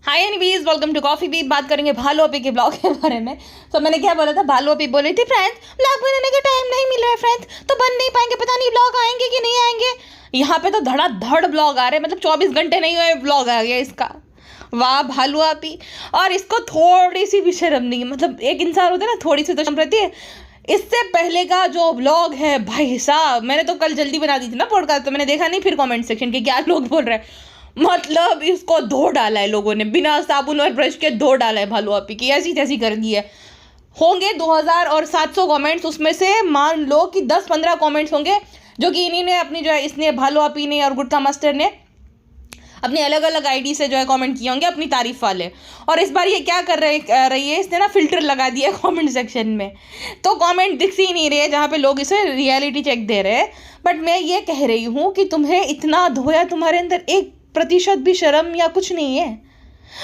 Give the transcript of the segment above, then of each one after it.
Hi anyways, welcome to coffee beat. बात करेंगे भालू अपी के ब्लॉग के बारे में। तो मैंने क्या बोला था, भालू अपी बोल रही थी फ्रेंड्स ब्लॉग बनाने का टाइम नहीं मिल रहा है फ्रेंड्स, तो बन नहीं पाएंगे, पता नहीं ब्लॉग आएंगे कि नहीं आएंगे। यहाँ पे तो धड़ाधड़ ब्लॉग आ रहे हैं, मतलब 24 घंटे नहीं हुए ब्लॉग आ गया इसका। वाह भालू अपी। और इसको थोड़ी सी भी शर्म नहीं है, मतलब एक इंसान होता है ना, थोड़ी सी तो शर्म रहती है। इससे पहले का जो ब्लॉग है भाई साहब, मैंने तो कल जल्दी बना दी थी ना पॉडकास्ट, तो मैंने देखा नहीं फिर कमेंट सेक्शन के क्या लोग बोल रहे हैं। मतलब इसको धो डाला है लोगों ने, बिना साबुन और ब्रश के धो डाला है भालू अपी की, ऐसी तैसी कर दी है। होंगे 2700 कमेंट्स, उसमें से मान लो कि 10-15 कमेंट्स होंगे जो कि इन्हीं ने अपनी जो है, इसने भालू अपी ने और गुटका मास्टर ने अपनी अलग अलग आईडी से जो है कमेंट किए होंगे अपनी तारीफ वाले। और इस बार ये क्या कर रही है, इसने ना फिल्टर लगा दिया है कमेंट सेक्शन में, तो कमेंट दिख ही नहीं रहे जहाँ पे लोग इसे रियलिटी चेक दे रहे हैं। बट मैं ये कह रही हूँ कि तुम्हें इतना धोया, तुम्हारे अंदर 1% भी शर्म या कुछ नहीं है।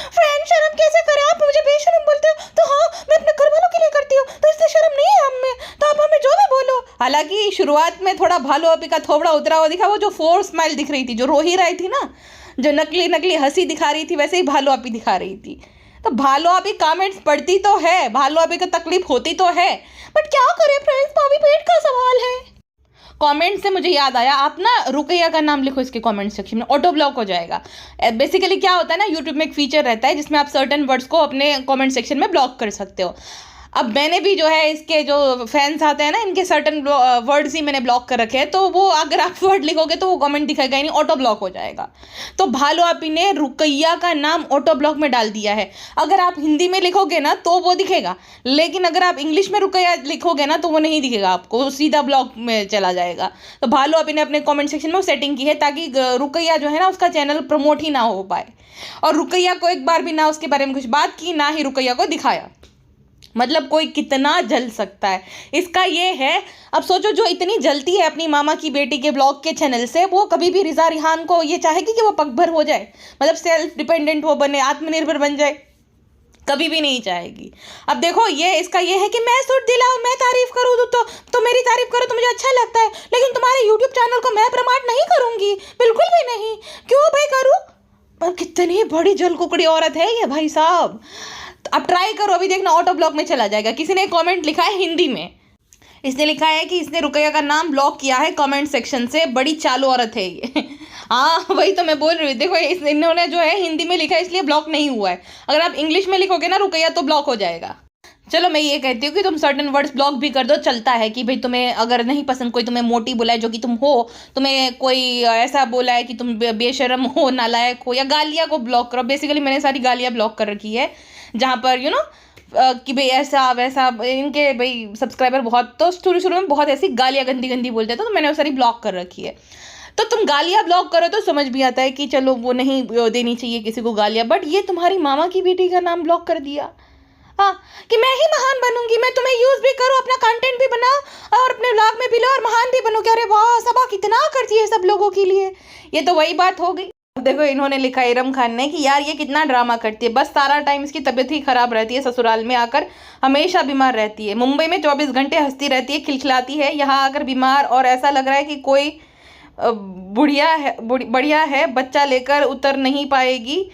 फ्रेंड शर्म कैसे करें, आप मुझे बेशर्म बोलते हो, तो हाँ मैं अपने घर वालों के लिए करती हूँ, तो इससे शर्म नहीं है हमें, तो आप हमें जो भी बोलो। हालांकि शुरुआत में थोड़ा भालू अपी का थोबड़ा उतरा हुआ दिखा, वो जो फोर स्माइल दिख रही थी, जो रो ही रही थी ना, जो नकली नकली हंसी दिखा रही थी, वैसे ही भालू अपी दिखा रही थी। तो भालू अपी कमेंट्स पढ़ती तो है, भालू अपी को तकलीफ होती तो है, बट क्या करें फ्रेंड्स, भाभी पेट का सवाल है। कमेंट से मुझे याद आया, आप ना रुकैया का नाम लिखो इसके कमेंट सेक्शन में, ऑटो ब्लॉक हो जाएगा। बेसिकली क्या होता है ना, यूट्यूब में एक फीचर रहता है जिसमें आप सर्टेन वर्ड्स को अपने कमेंट सेक्शन में ब्लॉक कर सकते हो। अब मैंने भी जो है, इसके जो फैंस आते हैं ना, इनके सर्टन वर्ड्स ही मैंने ब्लॉक कर रखे हैं, तो वो अगर आप वर्ड लिखोगे तो वो कमेंट दिखेगा ही नहीं, ऑटो ब्लॉक हो जाएगा। तो भालू अपी ने रुकैया का नाम ऑटो ब्लॉक में डाल दिया है। अगर आप हिंदी में लिखोगे ना तो वो दिखेगा, लेकिन अगर आप इंग्लिश में रुकैया लिखोगे ना तो वो नहीं दिखेगा आपको, सीधा ब्लॉक में चला जाएगा। तो भालू अपी ने अपने कॉमेंट सेक्शन में सेटिंग की है ताकि रुकैया जो है ना, उसका चैनल प्रमोट ही ना हो पाए। और रुकैया को एक बार भी ना उसके बारे में कुछ बात की, ना ही रुकैया को दिखाया। मतलब कोई कितना जल सकता है, इसका ये है। अब सोचो, जो इतनी जलती है अपनी मामा की बेटी के ब्लॉग के चैनल से, वो कभी भी रिजा रिहान को ये चाहेगी कि वो पगभर हो जाए, मतलब सेल्फ डिपेंडेंट हो बने, आत्मनिर्भर बन जाए, कभी भी नहीं चाहेगी। अब देखो, ये इसका ये है कि मैं सूट दिलाऊं, मैं तारीफ करूं तो मेरी तारीफ करो तो मुझे अच्छा लगता है, लेकिन तुम्हारे यूट्यूब चैनल को मैं प्रमोट नहीं करूंगी, बिल्कुल भी नहीं। क्यों भाई करूं? पर कितनी बड़ी जल कुकड़ी औरत है ये भाई साहब। अब ट्राई करो, अभी देखना ऑटो ब्लॉक में चला जाएगा। किसी ने कमेंट लिखा है हिंदी में, इसने लिखा है कि इसने रुकैया का नाम ब्लॉक किया है कमेंट सेक्शन से, बड़ी चालू औरत है ये। हाँ वही तो मैं बोल रही हूँ, देखो इन्होंने जो है हिंदी में लिखा है इसलिए ब्लॉक नहीं हुआ है। अगर आप इंग्लिश में लिखोगे ना रुकैया तो ब्लॉक हो जाएगा। चलो मैं ये कहती हूँ कि तुम सर्टेन वर्ड्स ब्लॉक भी कर दो, चलता है कि भाई तुम्हें अगर नहीं पसंद, कोई तुम्हें मोटी बोला है जो कि तुम हो, तुम्हें कोई ऐसा बोला है कि तुम बेशर्म हो, नालायक हो, या गालियाँ को ब्लॉक करो। बेसिकली मैंने सारी गालियाँ ब्लॉक कर रखी है, जहाँ पर कि भाई ऐसा वैसा, इनके भाई सब्सक्राइबर बहुत, तो शुरू में बहुत ऐसी गालियाँ गंदी गंदी बोलते थे, तो मैंने वो सारी ब्लॉक कर रखी है। तो तुम गालियाँ ब्लॉक करो तो समझ भी आता है कि चलो वो नहीं देनी चाहिए किसी को गालियाँ, बट ये तुम्हारी मामा की बेटी का नाम ब्लॉक कर दिया। हाँ, कि मैं ही महान बनूंगी, मैं तुम्हें यूज भी करूँ, अपना कंटेंट भी बनाओ और अपने व्लॉग में भी लो और महान भी बनूँ। अरे वाह, सबा कितना करती है सब लोगों के लिए। ये तो वही बात हो गई। देखो इन्होंने लिखा इरम खान ने कि यार ये कितना ड्रामा करती है, बस सारा टाइम इसकी तबीयत ही खराब रहती है, ससुराल में आकर हमेशा बीमार रहती है, मुंबई में 24 घंटे हंसती रहती है, खिलखिलाती है, यहाँ आकर बीमार, और ऐसा लग रहा है कि कोई बढ़िया है, बच्चा लेकर उतर नहीं पाएगी,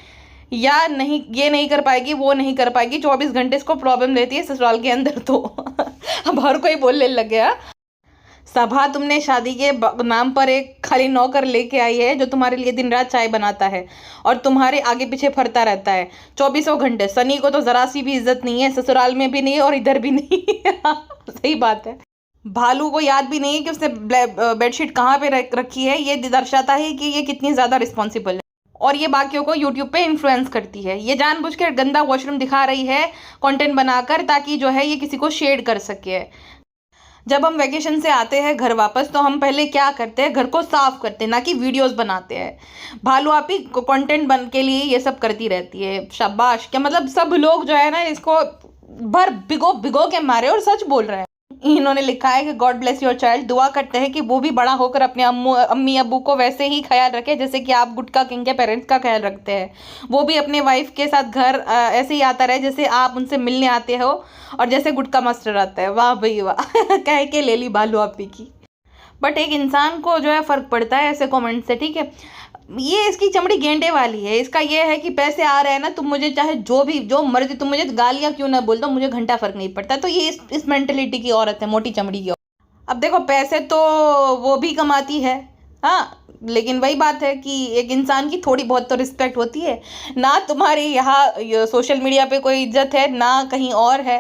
या नहीं ये नहीं कर पाएगी, वो नहीं कर पाएगी, 24 घंटे इसको प्रॉब्लम रहती है ससुराल के अंदर। तो अब हर कोई बोलने लग गया। सभा, तुमने शादी के नाम पर एक खाली नौकर लेके आई है जो तुम्हारे लिए दिन रात चाय बनाता है और तुम्हारे आगे पीछे फरता रहता है 24 घंटे। सनी को तो जरा सी भी इज्जत नहीं है, ससुराल में भी नहीं और इधर भी नहीं। सही बात है। भालू को याद भी नहीं है कि उसने बेडशीट कहाँ पे रखी है। ये दर्शाता है कि ये कितनी ज़्यादा रिस्पॉन्सिबल है और ये बाकियों को यूट्यूब पे इन्फ्लुएंस करती है। ये जानबूझकर गंदा वॉशरूम दिखा रही है कंटेंट बनाकर, ताकि जो है ये किसी को शेड कर सके। जब हम वैकेशन से आते हैं घर वापस, तो हम पहले क्या करते हैं, घर को साफ करते हैं, ना कि वीडियोस बनाते हैं। भालू आपी कंटेंट बन के लिए ये सब करती रहती है। शाबाश, क्या मतलब सब लोग जो है ना इसको भर भिगो भिगो के मारे और सच बोल रहे हैं। इन्होंने लिखा है कि गॉड ब्लेस योर चाइल्ड, दुआ करते हैं कि वो भी बड़ा होकर अपने अम्मी अब्बू को वैसे ही ख्याल रखे जैसे कि आप गुटका किंग के पेरेंट्स का ख्याल रखते हैं। वो भी अपने वाइफ के साथ घर ऐसे ही आता रहे जैसे आप उनसे मिलने आते हो और जैसे गुटका मास्टर आता है। वाह भाई वाह। कह के ले ली भालू आपी की। बट एक इंसान को जो है फ़र्क पड़ता है ऐसे कमेंट से, ठीक है। ये इसकी चमड़ी गेंडे वाली है। इसका ये है कि पैसे आ रहे हैं ना, तुम मुझे चाहे जो मर्जी, तुम मुझे गालियाँ क्यों ना बोल दो, मुझे घंटा फर्क नहीं पड़ता। तो ये इस मेंटेलिटी की औरत है, मोटी चमड़ी की। अब देखो, पैसे तो वो भी कमाती है, हाँ, लेकिन वही बात है कि एक इंसान की थोड़ी बहुत तो रिस्पेक्ट होती है ना। तुम्हारे यहाँ सोशल मीडिया पे कोई इज्जत है ना कहीं और है।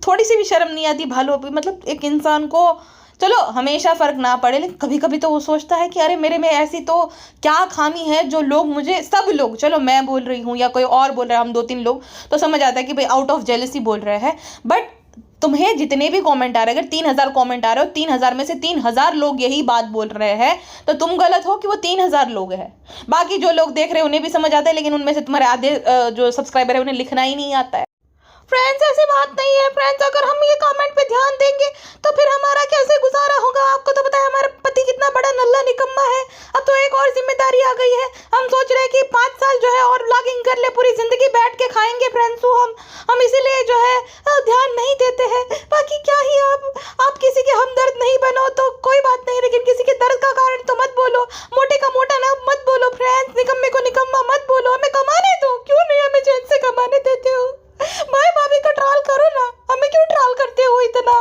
थोड़ी सी भी शर्म नहीं आती भालू पे? मतलब एक इंसान को, चलो हमेशा फर्क ना पड़े, लेकिन कभी कभी तो वो सोचता है कि अरे मेरे में ऐसी तो क्या खामी है जो लोग मुझे, सब लोग, चलो मैं बोल रही हूँ या कोई और बोल रहा है, हम 2-3 लोग, तो समझ आता है कि भाई आउट ऑफ जेलसी बोल रहे हैं। बट तुम्हें जितने भी कमेंट आ रहे हैं, अगर 3000 कमेंट आ रहे हो, 3000 में से 3000 लोग यही बात बोल रहे हैं, तो तुम गलत हो कि वो 3000 लोग हैं। बाकी जो लोग देख रहे हैं उन्हें भी समझ आता है, लेकिन उनमें से तुम्हारे आधे जो सब्सक्राइबर है उन्हें लिखना ही नहीं आता है। फ्रेंड्स, ऐसी बात नहीं है फ्रेंड्स। अगर हम ये कमेंट पे ध्यान देंगे तो फिर हमारा कैसे गुजारा होगा? आपको तो पता है हमारा पति कितना बड़ा नल्ला निकम्मा है। अब तो एक और जिम्मेदारी आ गई है। हम सोच रहे हैं कि 5 साल जो है और व्लॉगिंग कर ले, पूरी जिंदगी बैठ के खाएंगे फ्रेंड्स। तो हम इसीलिए जो है ध्यान नहीं देते हैं। बाकी क्या ही, आप किसी के हमदर्द नहीं बनो तो कोई बात नहीं, लेकिन किसी के दर्द का कारण तो मत बोलो। मोटे का मोटा ना मत बोलो फ्रेंड्स, निकम्मे को निकम्मा मत बोलो। हमें कमाने दो, क्यों नहीं हमें चैन से कमाने देते हो? भाई भाभी को ट्रोल करो ना, हमें क्यों ट्रोल करते हो इतना?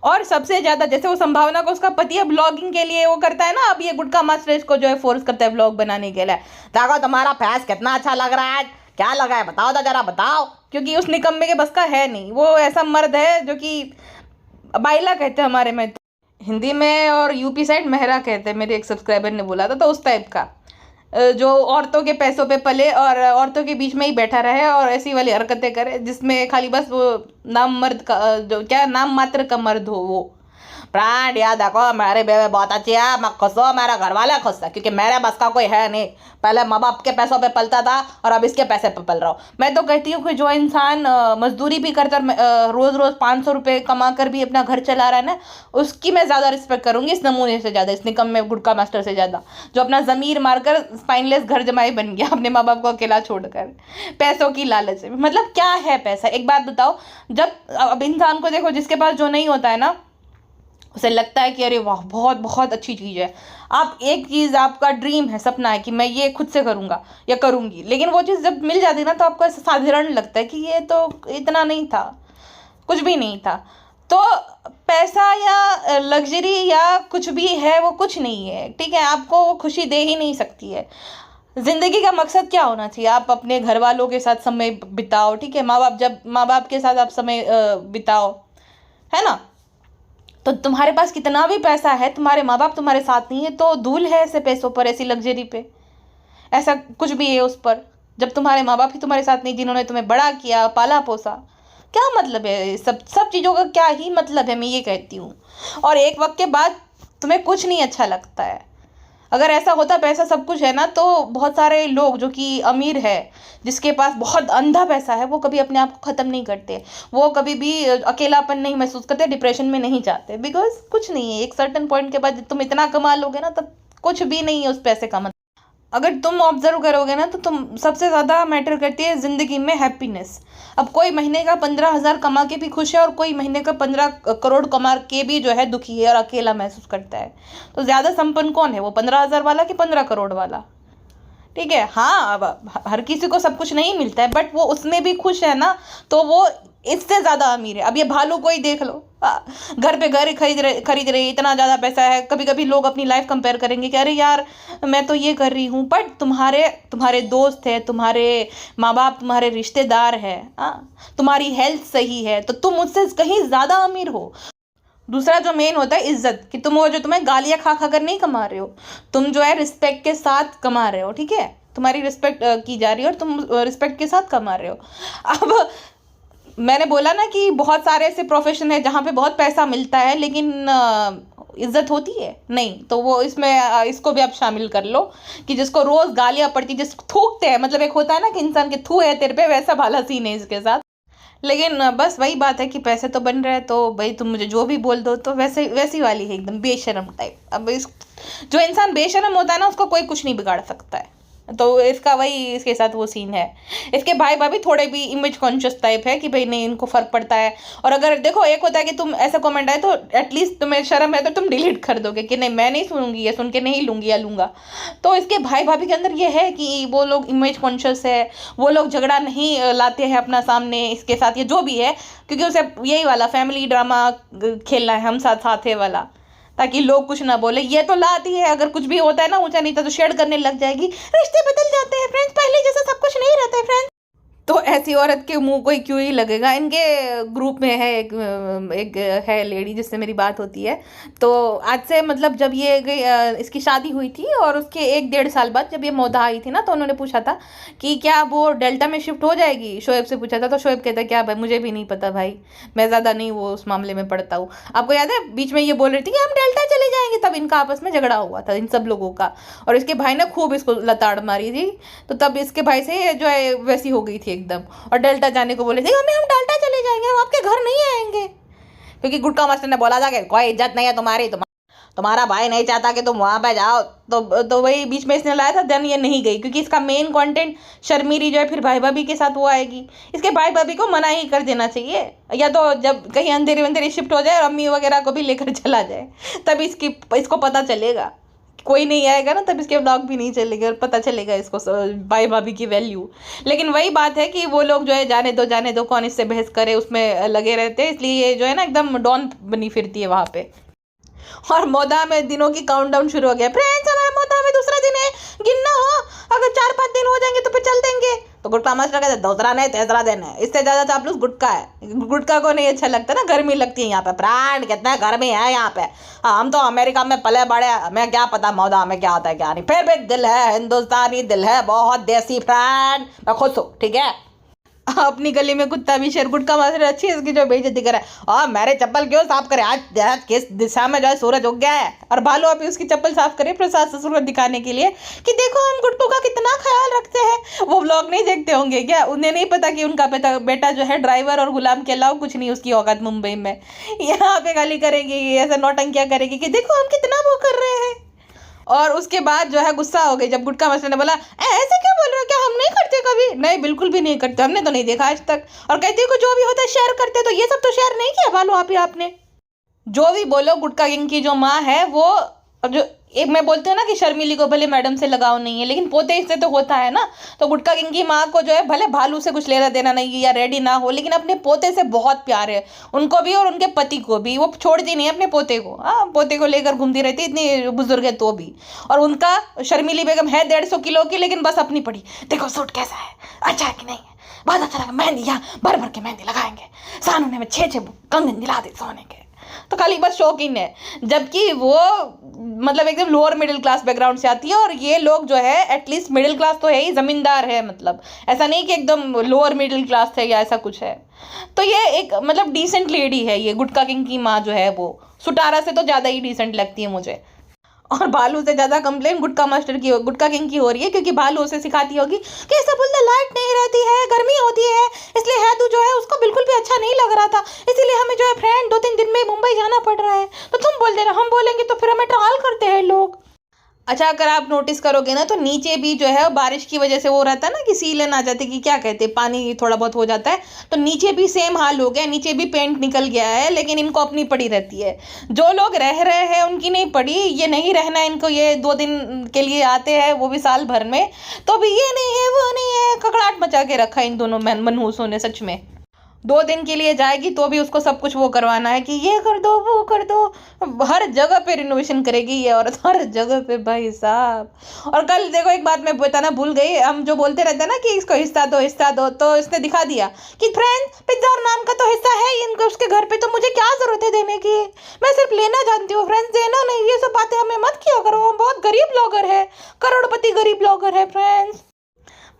और सबसे ज्यादा जैसे वो संभावना को उसका पति है ब्लॉगिंग के लिए वो करता है ना, अब ये गुटखा मास्टर को जो है फोर्स करता है ब्लॉग बनाने के लिए। देखो तुम्हारा फेस कितना अच्छा लग रहा है, क्या लगा है बताओ तो जरा बताओ। क्योंकि उस निकम्मे के बस का है नहीं, वो ऐसा मर्द है जो कि बाइला कहते हैं हमारे में, हिंदी में, और यूपी साइड मेहरा कहते हैं, मेरे एक सब्सक्राइबर ने बोला था। तो उस टाइप का जो औरतों के पैसों पे पले और औरतों के बीच में ही बैठा रहे और ऐसी वाली हरकतें करे, जिसमें खाली बस वो नाम मर्द का, जो क्या नाम मात्र का मर्द हो वो। फ्रेंड याद रखो, मेरे बेबे बहुत अच्छी है, मैं खुश हूँ, मेरा घर वाला खुश है, क्योंकि मेरे बस का कोई है नहीं। पहले माँ बाप के पैसों पे पलता था और अब इसके पैसे पे पल रहा हूँ। मैं तो कहती हूँ कि जो इंसान मजदूरी भी करता रोज़ रोज़ 500 रुपये कमा कर भी अपना घर चला रहा है ना, उसकी मैं ज़्यादा रिस्पेक्ट करूँगी इस नमूने से ज़्यादा, इस निकम्मे गुटखा मास्टर से ज़्यादा, जो अपना ज़मीर मारकर स्पाइनलेस घर जमाई बन गया अपने माँ बाप को अकेला छोड़कर पैसों की लालच में। मतलब क्या है पैसा? एक बात बताओ, जब अब इंसान को देखो, जिसके पास जो नहीं होता है ना, उसे लगता है कि अरे वाह बहुत बहुत अच्छी चीज़ है। आप एक चीज़, आपका ड्रीम है, सपना है कि मैं ये खुद से करूँगा या करूँगी, लेकिन वो चीज़ जब मिल जाती है ना, तो आपको ऐसा साधारण लगता है कि ये तो इतना नहीं था, कुछ भी नहीं था। तो पैसा या लग्जरी या कुछ भी है, वो कुछ नहीं है, ठीक है? आपको वो खुशी दे ही नहीं सकती है। ज़िंदगी का मकसद क्या होना चाहिए? आप अपने घर वालों के साथ समय बिताओ, ठीक है? जब माँ बाप के साथ आप समय बिताओ, है ना? तो तुम्हारे पास कितना भी पैसा है, तुम्हारे माँ बाप तुम्हारे साथ नहीं है तो धूल है ऐसे पैसों पर, ऐसी लग्जरी पे, ऐसा कुछ भी है उस पर, जब तुम्हारे माँ बाप ही तुम्हारे साथ नहीं, जिन्होंने तुम्हें बड़ा किया, पाला पोसा। क्या मतलब है? सब चीज़ों का क्या ही मतलब है, मैं ये कहती हूँ। और एक वक्त के बाद तुम्हें कुछ नहीं अच्छा लगता है। अगर ऐसा होता पैसा सब कुछ है ना, तो बहुत सारे लोग जो कि अमीर है, जिसके पास बहुत अंधा पैसा है, वो कभी अपने आप को ख़त्म नहीं करते, वो कभी भी अकेलापन नहीं महसूस करते, डिप्रेशन में नहीं जाते। बिकॉज कुछ नहीं है, एक सर्टेन पॉइंट के बाद तुम इतना कमा लोगे ना, तब कुछ भी नहीं है उस पैसे का। मतलब अगर तुम ऑब्जर्व करोगे ना, तो तुम सबसे ज़्यादा मैटर करती है ज़िंदगी में हैप्पीनेस। अब कोई महीने का 15,000 कमा के भी खुश है और कोई महीने का 15 करोड़ कमा के भी जो है दुखी है और अकेला महसूस करता है। तो ज़्यादा संपन्न कौन है, वो 15,000 वाला कि 15 करोड़ वाला? ठीक है, हाँ, अब हर किसी को सब कुछ नहीं मिलता है, बट वो उसमें भी खुश है ना, तो वो इससे ज़्यादा अमीर है। अब ये भालू को ही देख लो, घर पे घर खरीद रहे, इतना ज़्यादा पैसा है। कभी कभी लोग अपनी लाइफ कंपेयर करेंगे कि अरे यार मैं तो ये कर रही हूँ, बट तुम्हारे दोस्त है, तुम्हारे माँ बाप, तुम्हारे रिश्तेदार है, तुम्हारी हेल्थ सही है, तो तुम उससे कहीं ज़्यादा अमीर हो। दूसरा जो मेन होता है इज्जत, कि तुम वो जो तुम्हें गालियाँ खा खा कर नहीं कमा रहे हो, तुम जो है रिस्पेक्ट के साथ कमा रहे हो, ठीक है? तुम्हारी रिस्पेक्ट की जा रही है और तुम रिस्पेक्ट के साथ कमा रहे हो। अब मैंने बोला ना कि बहुत सारे ऐसे प्रोफेशन है जहाँ पे बहुत पैसा मिलता है लेकिन इज्जत होती है नहीं, तो वो इसमें इसको भी आप शामिल कर लो कि जिसको रोज़ गालियाँ पड़ती, जिस थूकते हैं, मतलब एक होता है ना कि इंसान के थू है तेरे पे, वैसा भाला सीन है इसके साथ। लेकिन बस वही बात है कि पैसे तो बन रहे हैं, तो भाई तुम मुझे जो भी बोल दो, तो वैसी वाली है एकदम बेशर्म टाइप। अब जो इंसान बेशर्म होता है ना, उसको कोई कुछ नहीं बिगाड़ सकता है। तो इसका वही इसके साथ वो सीन है। इसके भाई भाभी थोड़े भी इमेज कॉन्शियस टाइप है कि भाई नहीं इनको फर्क पड़ता है। और अगर देखो एक होता है कि तुम ऐसा कमेंट आए तो एटलीस्ट तुम्हें शर्म है तो तुम डिलीट कर दोगे कि नहीं मैं नहीं सुनूंगी, ये सुन के नहीं लूंगी या लूंगा। तो इसके भाई भाभी के अंदर ये है कि वो लोग इमेज कॉन्शियस है, वो लोग झगड़ा नहीं लाते हैं अपना सामने इसके साथ, ये जो भी है, क्योंकि उसे यही वाला फैमिली ड्रामा खेलना है, हम साथ साथ है वाला, ताकि लोग कुछ ना बोले। ये तो लाती है, अगर कुछ भी होता है ना ऊंचा नीचा तो शेयर करने लग जाएगी। रिश्ते बदल जाते हैं फ्रेंड्स, पहले जैसा सब कुछ नहीं रहता है फ्रेंड्स। तो ऐसी औरत के मुंह कोई क्यों ही लगेगा। इनके ग्रुप में है एक है लेडी जिससे मेरी बात होती है। तो आज से मतलब जब ये इसकी शादी हुई थी और उसके 1-1.5 साल बाद जब ये मोदा आई थी ना, तो उन्होंने पूछा था कि क्या वो डेल्टा में शिफ्ट हो जाएगी, शोएब से पूछा था। तो शोएब कहता क्या भाई मुझे भी नहीं पता भाई, मैं ज़्यादा नहीं वो उस मामले में पढ़ता हूँ। आपको याद है बीच में ये बोल रही थी कि हम डेल्टा चले जाएंगे, तब इनका आपस में झगड़ा हुआ था इन सब लोगों का, और इसके भाई ने खूब इसको लताड़ मारी थी। तो तब इसके भाई से जो है वैसी हो गई थी एकदम, और डेल्टा जाने को बोले थे, हमें हम डेल्टा चले जाएंगे, हम आपके घर नहीं आएंगे, क्योंकि गुटका मास्टर ने बोला था कि कोई इज्जत नहीं है तुम्हारी, तुम्हारा भाई नहीं चाहता कि तुम वहां पे जाओ। तो वही बीच में इसने लाया था, देन ये नहीं गई, क्योंकि इसका मेन कंटेंट शर्मीरी जो है फिर भाई भाभी के साथ वो आएगी। इसके भाई भाभी को मना ही कर देना चाहिए, या तो जब कहीं अंधेरी वंधेरी शिफ्ट हो जाए और अम्मी वगैरह को भी लेकर चला जाए, तब इसको पता चलेगा। कोई नहीं आएगा ना तब इसके ब्लॉग भी नहीं चलेगा और पता चलेगा इसको भाई भाभी की वैल्यू। लेकिन वही बात है कि वो लोग जो है जाने दो कौन इससे बहस करे उसमें लगे रहते हैं, इसलिए ये जो है ना एकदम डॉन बनी फिरती है वहाँ पे। और मोदा में दिनों की काउंटडाउन शुरू हो गया। फ्रेंड्स हमारा मोदा में दूसरा दिन है, गिनना हो, अगर 4-5 दिन हो जाएंगे तो फिर चल देंगे। तो गुटका मास्टर कहते दूसरा नहीं तीसरा दिन है, इससे ज़्यादा चापलूस गुटका है। गुटका को नहीं अच्छा लगता ना, गर्मी लगती है यहाँ पे। फ्रेंड कितना गर्मी है यहाँ पे, हम तो अमेरिका में पले बड़े, हमें क्या पता मोदा में क्या होता है क्या नहीं। फिर भी दिल है, हिंदुस्तानी दिल है, बहुत देसी फ्रेंड, मैं खुश हूँ ठीक है। अपनी गली में कुत्ता भी शेर, गुटका मास्टर अच्छी है इसकी जो बेइज्जती करे। और मेरे चप्पल क्यों साफ करे, आज किस दिशा में जो है सूरज उग गया है। और भालू अभी उसकी चप्पल साफ करे प्रसाद ससुर को दिखाने के लिए कि देखो हम गुट्टू का कितना ख्याल रखते हैं। वो व्लॉग नहीं देखते होंगे क्या, उन्हें नहीं पता कि उनका बेटा जो है ड्राइवर और गुलाम के अलावा कुछ नहीं उसकी औकात मुंबई में। यहाँ पे गाली करेगी, ऐसा नौटंकियाँ करेगी कि देखो हम कितना वो कर रहे हैं। और उसके बाद जो है गुस्सा हो गई जब गुटका मास्टर ने बोला ऐसे क्या बोल रहे हो, क्या हम नहीं करते कभी? नहीं बिल्कुल भी नहीं करते, हमने तो नहीं देखा आज तक। और कहती है जो भी होता है शेयर करते, तो ये सब तो शेयर नहीं किया भालू आप ही आपने। जो भी बोलो, गुटका किंग की जो माँ है वो, अब जो एक मैं बोलते हैं ना कि शर्मिली को भले मैडम से लगाव नहीं है, लेकिन पोते इससे तो होता है ना। तो गुटका किंग की माँ को जो है भले भालू से कुछ लेना देना नहीं है या रेडी ना हो, लेकिन अपने पोते से बहुत प्यार है उनको भी और उनके पति को भी। वो छोड़ती नहीं है अपने पोते को, हाँ पोते को लेकर घूमती रहती, इतनी बुजुर्ग है तो भी। और उनका शर्मिली बेगम है 150 किलो की, लेकिन बस अपनी पड़ी, देखो सूट कैसा है, अच्छा है कि नहीं है, बहुत अच्छा लगा, मेहंदी यहाँ भर भर के मेहंदी लगाएंगे, सानुने में 6 कंगन दिला दे सोने के। तो खाली बस शौकीन है, जबकि वो मतलब एकदम लोअर मिडिल क्लास बैकग्राउंड से आती है। और ये लोग जो है एटलीस्ट मिडिल क्लास तो है ही, जमींदार है, मतलब ऐसा नहीं कि एकदम लोअर मिडिल क्लास है या ऐसा कुछ है। तो ये एक मतलब डिसेंट लेडी है ये गुटका किंग की माँ जो है, वो सुटारा से तो ज़्यादा ही डिसेंट लगती है मुझे। और भालू से ज़्यादा कंप्लेन गुटका किंग की हो रही है, क्योंकि भालू उसे सिखाती होगी कि ऐसा बोलते लाइट नहीं रहती है, गर्मी होती है, इसलिए हैदू जो है उसको बिल्कुल भी अच्छा नहीं लग रहा था, इसीलिए हमें जो है फ्रेंड 2-3 दिन में मुंबई जाना पड़ रहा है। तो तुम बोल देना, हम बोलेंगे तो फिर हमें ट्राल करते हैं लोग। अच्छा अगर आप नोटिस करोगे ना तो नीचे भी जो है बारिश की वजह से वो रहता है ना कि सीलन आ जाती है, कि क्या कहते हैं, पानी थोड़ा बहुत हो जाता है, तो नीचे भी सेम हाल हो गया, नीचे भी पेंट निकल गया है, लेकिन इनको अपनी पड़ी रहती है। जो लोग रह रहे हैं उनकी नहीं पड़ी, ये नहीं रहना इनको, ये 2 दिन के लिए आते हैं वो भी साल भर में, तो भी ये नहीं है वो नहीं है, ककड़ाहट मचा के रखा इन दोनों मनहूसों ने सच में। 2 दिन के लिए जाएगी तो भी उसको सब कुछ वो करवाना है कि ये कर दो वो कर दो, हर जगह पे रिनोवेशन करेगी ये औरत, हर जगह पे भाई साहब। और कल देखो एक बात मैं बताना भूल गई, हम जो बोलते रहते हैं ना कि इसको हिस्सा दो, तो इसने दिखा दिया कि फ्रेंड पिज्जा और नान का तो हिस्सा है इनका उसके घर पे, तो मुझे क्या जरूरत है देने की, मैं सिर्फ लेना जानती हूँ फ्रेंड्स, देना नहीं। ये सब बातें हमें मत किया करो, हम बहुत गरीब ब्लॉगर है, करोड़पति गरीब ब्लॉगर है फ्रेंड्स।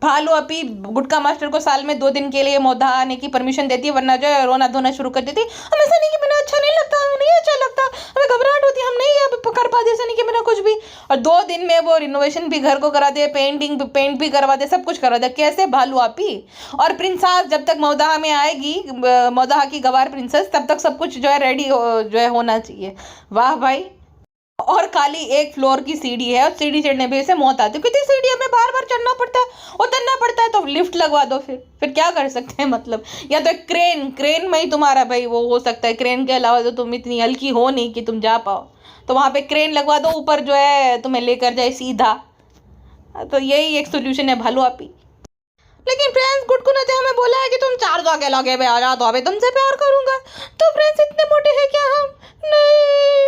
भालू अपी गुटका मास्टर को साल में 2 दिन के लिए मोदा आने की परमिशन देती है, वरना जो है रोना धोना शुरू कर देती। हम ऐसा नहीं कि बिना अच्छा नहीं लगता, हमें नहीं अच्छा लगता, हमें घबराहट होती है, हम नहीं अब कर पाते, ऐसा नहीं कि बिना कुछ भी। और 2 दिन में वो रिनोवेशन भी घर को करा दे, पेंट भी करवा दे, सब कुछ करवा दे। कैसे भालू आपी। और प्रिंसेस जब तक मौदाहा में आएगी, मौदाहा की गवार प्रिंसेस, तब तक सब कुछ जो है रेडी जो है होना चाहिए। वाह भाई। और खाली एक फ्लोर की सीढ़ी है, और सीढ़ी चढ़ने पे इसे मौत आती है। कितनी सीढ़ी हमें बार बार चढ़ना पड़ता है, उतरना पड़ता है, तो लिफ्ट लगवा दो। फिर क्या कर सकते हैं मतलब। या तो क्रेन में ही तुम्हारा भाई वो हो सकता है, क्रेन के अलावा तो तुम इतनी हल्की हो नहीं कि तुम जा पाओ, तो वहाँ पे क्रेन लगवा दो, ऊपर जो है तुम्हें लेकर जाए सीधा। तो यही एक सोल्यूशन है भालू आपी। लेकिन फ्रेंड्स गुड्डू ने तो हमें बोला है कि तुम 4 जाके लगे पे आ जाओ तो अभी तुमसे प्यार करूंगा। तो फ्रेंड्स इतने मोटे हैं क्या हम? नहीं,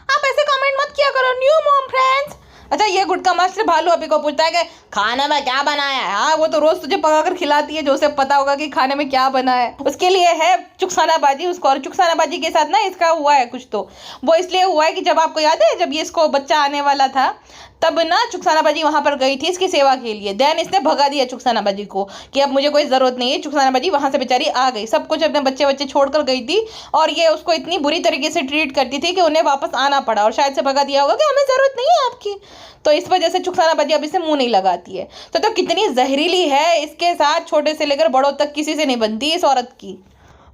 आप ऐसे कमेंट मत किया करो न्यू मॉम फ्रेंड्स। अच्छा, ये गुटका मास्टर भालू अभी को पूछता है कि खाने में क्या बनाया है। हाँ, वो तो रोज तुझे पका कर खिलाती है, जो उसे पता होगा कि खाने में क्या बना है। उसके लिए है चुकसानाबाजी उसको, और चुकसानाबाजी के साथ ना इसका हुआ है कुछ। तो वो इसलिए हुआ है कि जब आपको याद है, जब ये इसको बच्चा आने वाला था, तब ना चुकसानाबाजी वहां पर गई थी इसकी सेवा के लिए। देन इसने भगा दिया चुकसानाबाजी को कि अब मुझे कोई जरूरत नहीं है। चुकसानाबाजी वहां से बेचारी आ गई, सब कुछ अपने बच्चे बच्चे छोड़कर गई थी, और ये उसको इतनी बुरी तरीके से ट्रीट करती थी कि उन्हें वापस आना पड़ा, और शायद से भगा दिया होगा कि हमें जरूरत नहीं है आपकी। तो इस वजह से चुकसानाबाजी अब इसे मुंह नहीं लगाती है। तो कितनी जहरीली है, इसके साथ छोटे से लेकर बड़ों तक किसी से नहीं बनती इस औरत की।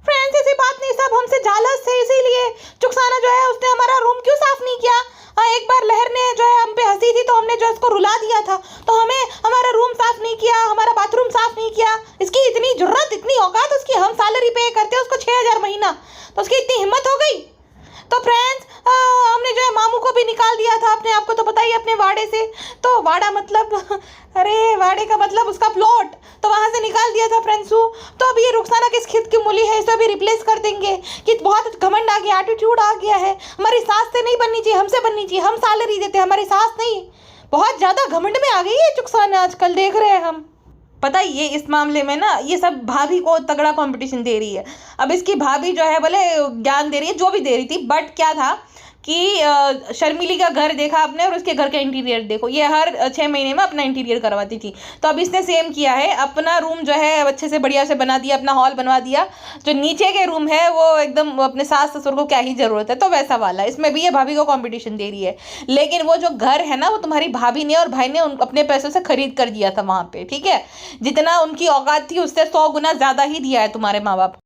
फ्रेंड्स ऐसी बात नहीं, सब हमसे जालस थे, इसीलिए चुकसाना जो है उसने हमारा रूम क्यों साफ नहीं किया। एक बार लहर ने जो है हम पे हंसी थी, तो हमने जो इसको रुला दिया था, तो हमें हमारा रूम साफ नहीं किया, हमारा बाथरूम साफ नहीं किया। इसकी इतनी जुर्रत, इतनी औकात, उसकी हम सैलरी पे करते हैं उसको 6000 महीना, तो उसकी इतनी हिम्मत हो गई। तो फ्रेंड्स हमने जो है मामू को भी निकाल दिया था अपने, आपको तो पता ही अपने वाड़े से। तो वाड़ा मतलब अरे वाड़े का मतलब उसका प्लॉट, तो वहां से निकाल दिया था फ्रेंड्सू। तो अब ये रुखसाना किस खिद की मूली है, इसे भी रिप्लेस कर देंगे कि बहुत घमंड आ गया, एटीट्यूड आ गया है। हमारी सास से नहीं बननी चाहिए, हमसे बननी चाहिए, हम सैलरी देते हैं, हमारी सास नहीं। बहुत ज्यादा घमंड में आ गई है चुकसाना, आजकल देख रहे हैं हम। पता है ये इस मामले में ना ये सब भाभी को तगड़ा कंपटीशन दे रही है। अब इसकी भाभी जो है भले ज्ञान दे रही है, जो भी दे रही थी, बट क्या था कि शर्मिली का घर देखा आपने, और उसके घर का इंटीरियर देखो। ये हर 6 महीने में अपना इंटीरियर करवाती थी, तो अब इसने सेम किया है, अपना रूम जो है अच्छे से बढ़िया से बना दिया, अपना हॉल बनवा दिया। जो नीचे के रूम है वो एकदम अपने सास ससुर को क्या ही जरूरत है, तो वैसा वाला इसमें भी ये भाभी को कंपटीशन दे रही है। लेकिन वो जो घर है ना, वो तुम्हारी भाभी ने और भाई ने अपने पैसों से खरीद कर दिया था वहां पे, ठीक है। जितना उनकी औकात थी उससे 100 गुना ज्यादा ही दिया है तुम्हारे माँ बाप।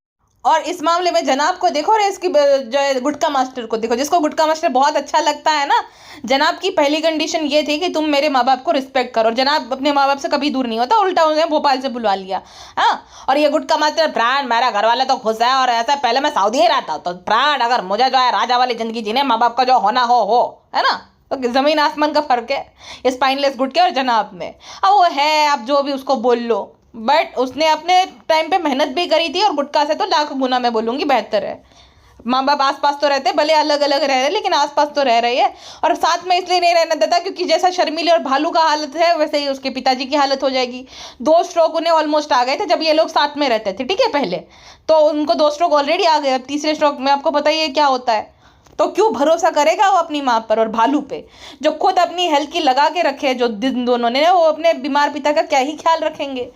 और इस मामले में जनाब को देखो, और इसकी जो है गुटका मास्टर को देखो, जिसको गुटका मास्टर बहुत अच्छा लगता है ना। जनाब की पहली कंडीशन ये थी कि तुम मेरे माँ बाप को रिस्पेक्ट करो, और जनाब अपने माँ बाप से कभी दूर नहीं होता, उल्टा उन्हें भोपाल से बुलवा लिया। हाँ, और ये गुटका मास्टर प्राण, मेरा घर वाला तो खुश है, और ऐसा पहले मैं सऊदी ही रहता हूँ, तो प्राण अगर मुझे जो है राजा वाली जिंदगी जीने, माँ बाप का जो होना हो, है ना। तो जमीन आसमान का फर्क है इस स्पाइनलेस गुटके और जनाब में। अब वो है, आप जो भी उसको बोल लो, बट उसने अपने टाइम पे मेहनत भी करी थी, और गुटका से तो लाख गुना मैं बोलूँगी बेहतर है। माँ बाप आसपास तो रहते, भले अलग अलग रह रहे, लेकिन आसपास तो रह रही है। और साथ में इसलिए नहीं रहना देता क्योंकि जैसा शर्मिली और भालू का हालत है, वैसे ही उसके पिताजी की हालत हो जाएगी। 2 स्ट्रोक उन्हें ऑलमोस्ट आ गए थे जब ये लोग साथ में रहते थे, ठीक है, पहले तो उनको 2 स्ट्रोक ऑलरेडी आ गए। अब तीसरे स्ट्रोक में आपको पता ही है क्या होता है। तो क्यों भरोसा करेगा वो अपनी माँ पर और भालू पे, जो खुद अपनी हेल्थ की लगा के रखे, जो दिन दोनों ने, वो अपने बीमार पिता का क्या ही ख्याल रखेंगे।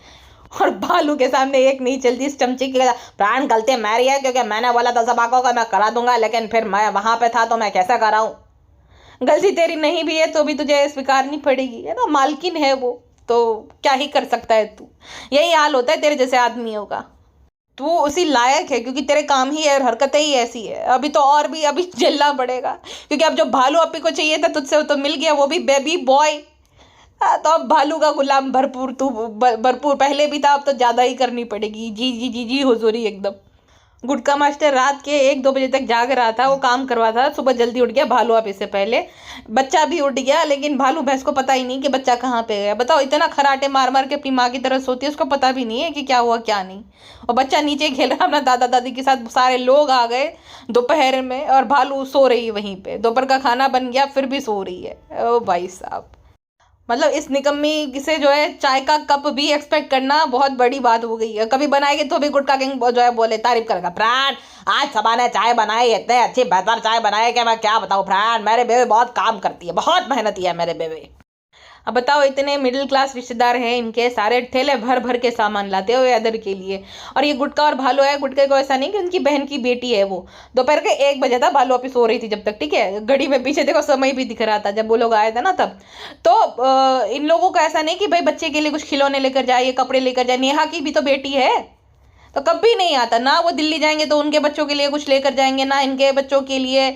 और भालू के सामने एक नहीं चलती इस चमचे की। प्राण गलती मेरी है क्योंकि मैंने बोला था सब आंखों का मैं करा दूंगा, लेकिन फिर मैं वहां पे था तो मैं कैसे कराऊं। गलती तेरी नहीं भी है तो भी तुझे स्वीकारनी पड़ेगी, है ना, मालकिन है वो, तो क्या ही कर सकता है तू। यही हाल होता है तेरे जैसे आदमियों का। तू उसी लायक है क्योंकि तेरे काम ही है और हरकतें ही ऐसी है। अभी तो और भी अभी झेलना पड़ेगा, क्योंकि अब जो भालू अपी को चाहिए था तुझसे वो तो मिल गया, वो भी बेबी बॉय। तो अब भालू का गुलाम भरपूर तू भरपूर पहले भी था, अब तो ज्यादा ही करनी पड़ेगी। जी जी जी जी हुजूरी एकदम। गुटका मास्टर रात के 1-2 बजे तक जाग रहा था, वो काम करवा था। सुबह जल्दी उठ गया भालू आप इससे पहले, बच्चा भी उठ गया, लेकिन भालू भैंस को पता ही नहीं कि बच्चा कहाँ पे गया। बताओ, इतना खराटे मार मार के अपनी माँ की तरह सोती है, उसको पता भी नहीं है कि क्या हुआ क्या नहीं। और बच्चा नीचे खेल रहा अपना दादा दादी के साथ। सारे लोग आ गए दोपहर में और भालू सो रही है वहीं पे। दोपहर का खाना बन गया फिर भी सो रही है। ओ भाई साहब, मतलब इस निकम्मी से जो है चाय का कप भी एक्सपेक्ट करना बहुत बड़ी बात हो गई है। कभी बनाएगी तो भी गुटका किंग जो है बोले तारीफ करेगा, प्राण आज सबा ने चाय बनाई, इतने अच्छी बेहतर चाय बनाई कि मैं क्या बताऊँ प्राण, मेरे बेबे बहुत काम करती है, बहुत मेहनती है मेरे बेबे। अब बताओ, इतने मिडिल क्लास रिश्तेदार हैं इनके, सारे ठेले भर भर के सामान लाते हुए अदर के लिए। और ये गुटका और भालू है, गुटके को ऐसा नहीं कि उनकी बहन की बेटी है वो। दोपहर के 1 बजे था, भालू अभी सो रही थी जब तक, ठीक है। घड़ी में पीछे देखो समय भी दिख रहा था जब वो लोग आए थे ना तब। तो इन लोगों का ऐसा नहीं कि भाई बच्चे के लिए कुछ खिलौने लेकर जाए, कपड़े लेकर जाए। नेहा की भी तो बेटी है, तो कभी नहीं आता ना। वो दिल्ली जाएंगे तो उनके बच्चों के लिए कुछ लेकर जाएंगे, ना इनके बच्चों के लिए।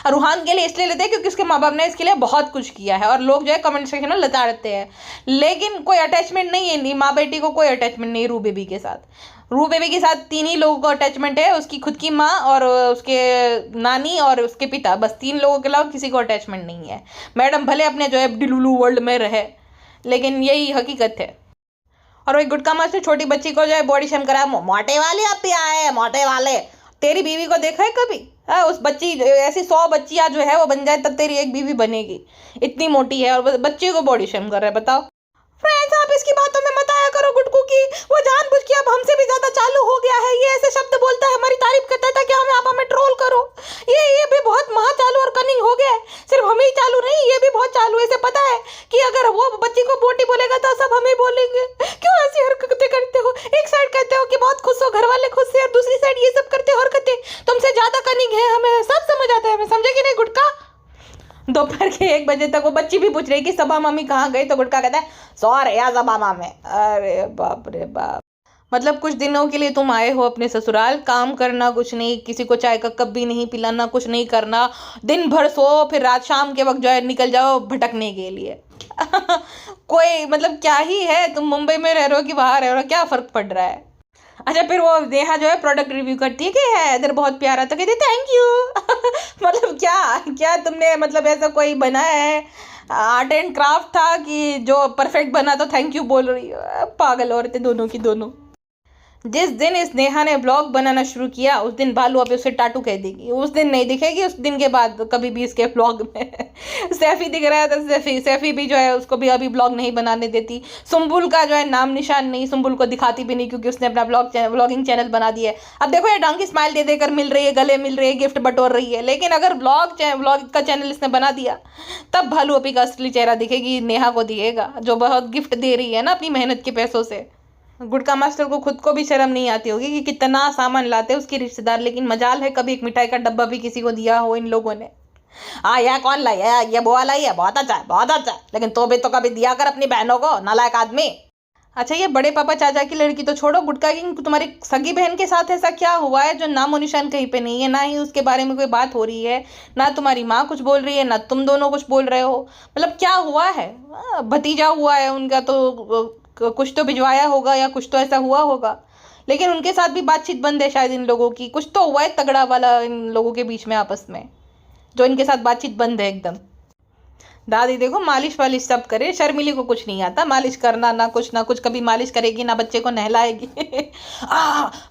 रूहान के लिए इसलिए लेते हैं क्योंकि उसके माँ बाप ने इसके लिए बहुत कुछ किया है, और लोग जो है कमेंट सेक्शन में लताड़ते हैं, लेकिन कोई अटैचमेंट नहीं है, माँ बेटी को कोई अटैचमेंट नहीं रू बेबी के साथ। रू बेबी के साथ 3 ही लोगों को अटैचमेंट है, उसकी खुद की माँ और उसके नानी और उसके पिता, बस 3 लोगों के अलावा किसी को अटैचमेंट नहीं है। मैडम भले अपने जो है डिलुलू वर्ल्ड में रहे, लेकिन यही हकीकत है। और वही गुटखा मास्टर छोटी बच्ची को जो है बॉडी शेम करा, मोटे वाले आप भी आए, मोटे वाले। तेरी बीवी को देखा है कभी? उस बच्ची ऐसी 100 बच्चियां जो है वो बन जाए तब तेरी एक बीवी बनेगी, इतनी मोटी है, और बच्ची को बॉडी शेम कर रहा है, बताओ। फ्रेंड्स, आप इसकी बातों में मत आया करो गुटकू की, वो जानबूझ के अब हमसे भी ज्यादा चालू हो गया है। ये ऐसे शब्द बोलता है, हमारी तारीफ करता था कि हमें ट्रोल करो। ये भी बहुत महा चालू और कनिंग हो गया है। सिर्फ हमें ही चालू नहीं, ये भी बहुत चालू है। इसे पता है कि अगर वो बच्ची को बोटी बोलेगा तो सब हमें बोलेंगे। क्यों ऐसी हरकतें करते हो? एक साइड कहते हो कि बहुत खुश हो, घर वाले खुश है, और दूसरी साइड ये सब करते हो हरकतें। तुमसे ज्यादा कनिंग है, हमें सब समझ आता है। हमें समझे कि नहीं गुटका? दोपहर के 1 बजे तक वो बच्ची भी पूछ रही कि सबा मम्मी कहाँ गई, तो गुटका कहता है 100 या सबा में। अरे बाप रे बाप। मतलब कुछ दिनों के लिए तुम आए हो अपने ससुराल, काम करना कुछ नहीं, किसी को चाय का कप भी नहीं पिलाना, कुछ नहीं करना, दिन भर सो, फिर रात शाम के वक्त जो है निकल जाओ भटकने के लिए। कोई मतलब क्या ही है, तुम मुंबई में रह रहे हो कि बाहर रह रहे हो, क्या फर्क पड़ रहा है? अच्छा, फिर वो नेहा जो है प्रोडक्ट रिव्यू करती है कि है इधर बहुत प्यारा, तो कहती है थैंक यू। मतलब क्या क्या तुमने मतलब ऐसा कोई बनाया है, आर्ट एंड क्राफ्ट था कि जो परफेक्ट बना तो थैंक यू बोल रही है? पागल औरतें दोनों की दोनों। जिस दिन इस नेहा ने ब्लॉग बनाना शुरू किया उस दिन भालू अभी उसे टाटू कह देगी, उस दिन नहीं दिखेगी, उस दिन के बाद कभी भी इसके ब्लॉग में। सैफी दिख रहा है तो सैफी भी जो है उसको भी अभी ब्लॉग नहीं बनाने देती। सुम्बुल का जो है नाम निशान नहीं, सुम्बुल को दिखाती भी नहीं क्योंकि उसने अपना ब्लॉगिंग चैनल बना दिया है। अब देखो ये डंकी स्माइल दे देकर मिल रही है, गले मिल रही है, गिफ्ट बटोर रही है, लेकिन अगर ब्लॉग का चैनल इसने बना दिया तब भालू अभी का असली चेहरा दिखेगी, नेहा को दिखेगा जो बहुत गिफ्ट दे रही है ना अपनी मेहनत के पैसों से। गुटखा मास्टर को खुद को भी शर्म नहीं आती होगी कि कितना सामान लाते हैं उसके रिश्तेदार, लेकिन मजाल है कभी एक मिठाई का डब्बा भी किसी को दिया हो इन लोगों ने। हाँ, यह कौन लाई है, ये बुआ लाई है, बहुत अच्छा है, बहुत अच्छा है, लेकिन तो भी तो कभी दिया कर अपनी बहनों को, नालायक आदमी। अच्छा, ये बड़े पापा चाचा की लड़की तो छोड़ो, गुटखा किंग तुम्हारी सगी बहन के साथ ऐसा क्या हुआ है जो नामो निशान कहीं पे नहीं है, ना ही उसके बारे में कोई बात हो रही है, ना तुम्हारी माँ कुछ बोल रही है, ना तुम दोनों कुछ बोल रहे हो। मतलब क्या हुआ है? भतीजा हुआ है उनका तो कुछ तो भिजवाया होगा या कुछ तो ऐसा हुआ होगा, लेकिन उनके साथ भी बातचीत बंद है शायद इन लोगों की। कुछ तो हुआ है तगड़ा वाला इन लोगों के बीच में आपस में, जो इनके साथ बातचीत बंद है एकदम। दादी देखो मालिश वालिश सब करे, शर्मिली को कुछ नहीं आता मालिश करना, ना कुछ कभी मालिश करेगी ना बच्चे को नहलाएगी।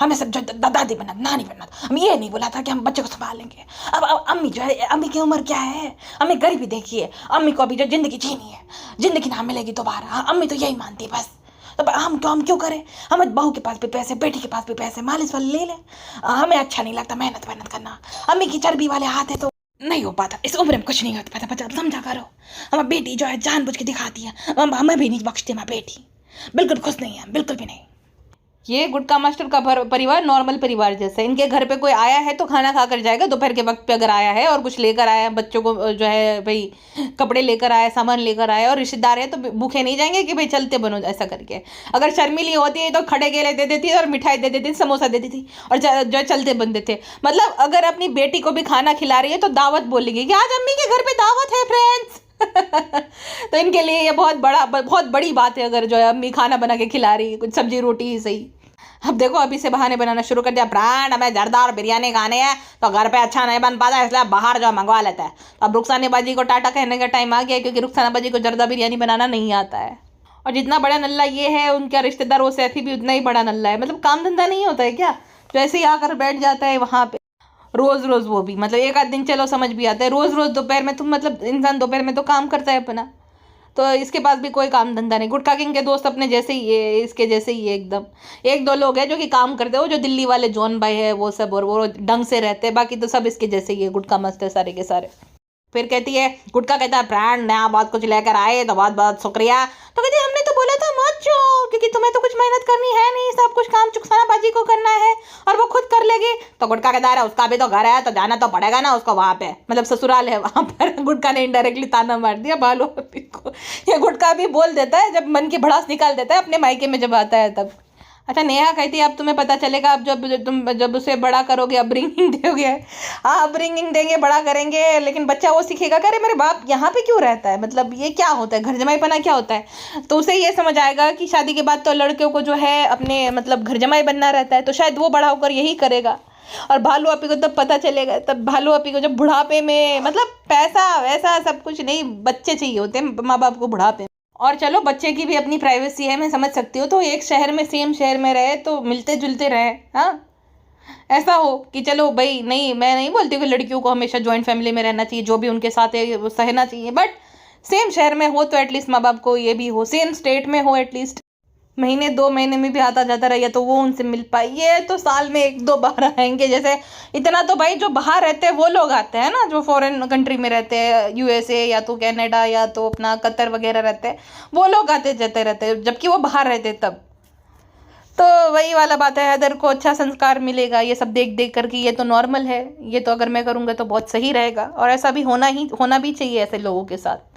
हमें सब जो दादी बना नानी बना, हम ये नहीं बोला था कि हम बच्चे को संभालेंगे। अब अम्मी जो है, अम्मी की उम्र क्या है, अम्मी गरीबी देखिए, अम्मी को अभी जो जिंदगी जीनी है, जिंदगी ना मिलेगी दोबारा। हाँ, अम्मी तो यही मानती बस। तो हम क्यों करें? हम बहू के पास भी पैसे, बेटी के पास भी पैसे, मालिश वाले ले लें। हमें अच्छा नहीं लगता मेहनत करना, अम्मी की चर्बी वाले हाथ है तो नहीं हो पाता, इस उम्र में कुछ नहीं हो पाता, बच्चा समझा करो। हमारी बेटी जो है जानबूझ के दिखाती है, हमें भी नहीं बख्शती हमारी बेटी, बिल्कुल खुश नहीं है, बिल्कुल भी नहीं। ये गुटखा मास्टर का परिवार नॉर्मल परिवार जैसा है। इनके घर पे कोई आया है तो खाना खा कर जाएगा, दोपहर के वक्त पे अगर आया है और कुछ लेकर आया है, बच्चों को जो है भाई कपड़े लेकर आया, सामान लेकर आया, और रिश्तेदार है तो भूखे नहीं जाएंगे कि भाई चलते बनो ऐसा करके। अगर शर्मिली होती है तो खड़े केले दे देती और मिठाई दे देती, समोसा दे देती, और जो चलते बनते थे। मतलब अगर अपनी बेटी को भी खाना खिला रही है तो दावत बोलेगी कि आज अम्मी के घर पे दावत है फ्रेंड्स। तो इनके लिए ये बहुत बड़ी बात है अगर जो है अम्मी खाना बना के खिला रही है, कुछ सब्जी रोटी ही सही। अब देखो अभी से बहाने बनाना शुरू कर दिया, ब्रांड हमें जर्दा और बिरयानी खाने हैं तो घर पे अच्छा नहीं बन पाता, इसलिए बाहर जो मंगवा लेते हैं। तो अब रुखसाना बाजी को टाटा कहने का टाइम आ गया, क्योंकि रुखसाना बाजी को जर्दा बिरयानी बनाना नहीं आता है। और जितना बड़ा नल्ला ये है, उनका रिश्तेदार वो सैफी भी उतना ही बड़ा नल्ला है। मतलब काम धंधा नहीं होता है क्या, जो ऐसे ही आकर बैठ जाता है वहाँ पे रोज रोज, वो भी मतलब एक आध दिन चलो समझ भी आता है, रोज रोज दोपहर में तुम मतलब इंसान दोपहर में तो काम करता है अपना, तो इसके पास भी कोई काम धंधा नहीं। गुटखा किंग के दोस्त अपने जैसे ही है, इसके जैसे ही है एकदम। 1-2 लोग हैं जो कि काम करते हैं, वो जो दिल्ली वाले जॉन भाई है वो सब, और वो ढंग से रहते हैं, बाकी तो सब इसके जैसे ही है, गुटखा मस्त है सारे के सारे। फिर कहती है, गुटखा कहता है ब्रांड नया बहुत कुछ लेकर आए तो बहुत बहुत शुक्रिया। तो कहती है हमने तो बोला था मत जाओ, क्योंकि तुम्हें तो कुछ मेहनत करनी है नहीं, सब कुछ काम चुकसाना बाजी को करना है और वो खुद कर लेगी। तो गुटखा कहता है उसका भी तो घर है तो जाना तो पड़ेगा ना उसको वहाँ पे, मतलब ससुराल है वहाँ पर। गुटखा ने इनडायरेक्टली ताना मार दिया भालू को। ये गुटखा भी बोल देता है जब मन की भड़ास निकाल देता है अपने मायके में जब आता है तब। अच्छा, नेहा कहती है अब तुम्हें पता चलेगा, अब जब उसे बड़ा करोगे, अपब्रिंगिंग दोगे। हाँ, अपब्रिंगिंग देंगे, बड़ा करेंगे, लेकिन बच्चा वो सीखेगा कि अरे मेरे बाप यहाँ पे क्यों रहता है, मतलब ये क्या होता है, घर जमाईपना क्या होता है। तो उसे ये समझ आएगा कि शादी के बाद तो लड़कियों को जो है अपने मतलब घर जमाई बनना रहता है, तो शायद वो बड़ा होकर यही करेगा। और भालू अपी को तब पता चलेगा, तब भालू अपी को जब बुढ़ापे में, मतलब पैसा वैसा सब कुछ नहीं, बच्चे चाहिए होते हैं माँ बाप को बुढ़ापे में। और चलो, बच्चे की भी अपनी प्राइवेसी है, मैं समझ सकती हूँ, तो एक शहर में, सेम शहर में रहे तो मिलते जुलते रहे। हाँ, ऐसा हो कि चलो भाई, नहीं मैं नहीं बोलती कि लड़कियों को हमेशा जॉइंट फैमिली में रहना चाहिए, जो भी उनके साथ है वो सहना चाहिए, बट सेम शहर में हो तो एटलीस्ट माँ बाप को ये भी हो, सेम स्टेट में हो एटलीस्ट, महीने 2 महीने में भी आता जाता रहिए तो वो उनसे मिल पाए। ये तो साल में 1-2 बार आएंगे, जैसे इतना तो भाई जो बाहर रहते हैं वो लोग आते हैं ना, जो फॉरेन कंट्री में रहते हैं, यूएसए या तो कनाडा या तो अपना कतर वगैरह रहते हैं, वो लोग आते जाते रहते हैं, जबकि वो बाहर रहते तब। तो वही वाला बात है, अदर को अच्छा संस्कार मिलेगा ये सब देख देख करके, ये तो नॉर्मल है, ये तो अगर मैं करूँगा तो बहुत सही रहेगा, और ऐसा भी होना भी चाहिए ऐसे लोगों के साथ।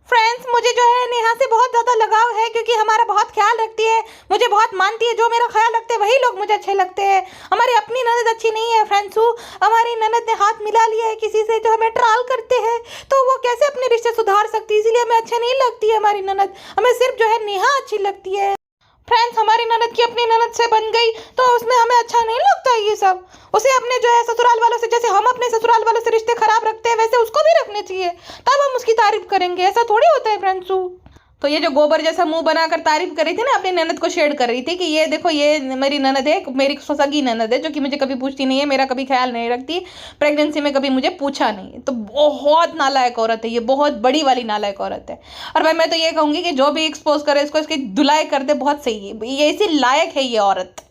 फ्रेंड्स, मुझे जो है नेहा से बहुत ज़्यादा लगाव है, क्योंकि हमारा बहुत ख्याल रखती है, मुझे बहुत मानती है, जो मेरा ख्याल रखते हैं वही लोग मुझे अच्छे लगते हैं। हमारी अपनी ननद अच्छी नहीं है फ्रेंड्स, हमारी ननद ने हाथ मिला लिया है किसी से जो हमें ट्राल करते हैं, तो वो कैसे अपने रिश्ते सुधार सकती है, इसीलिए हमें अच्छे नहीं लगती है हमारी ननद, हमें सिर्फ जो है नेहा अच्छी लगती है। फ्रेंड्स, हमारी ननद की अपनी ननद से बन गई तो उसमें हमें अच्छा नहीं लगता ये सब। उसे अपने जो है ससुराल वालों से, जैसे हम अपने ससुराल वालों से रिश्ते खराब रखते हैं, वैसे उसको भी रखने चाहिए, तब हम उसकी तारीफ करेंगे, ऐसा थोड़ी होता है फ्रेंड्स। तो ये जो गोबर जैसा मुंह बनाकर तारीफ कर रही थी ना, अपनी ननद को शेयर कर रही थी कि ये देखो, ये मेरी ननद है, मेरी सगी ननद है, जो कि मुझे कभी पूछती नहीं है, मेरा कभी ख्याल नहीं रखती, प्रेगनेंसी में कभी मुझे पूछा नहीं। तो बहुत नालायक औरत है ये, बहुत बड़ी वाली नालायक औरत है। और भाई मैं तो ये कहूँगी कि जो भी एक्सपोज करे इसको, इसकी धुलाई कर दे, बहुत सही है, ये इसी लायक है ये औरत।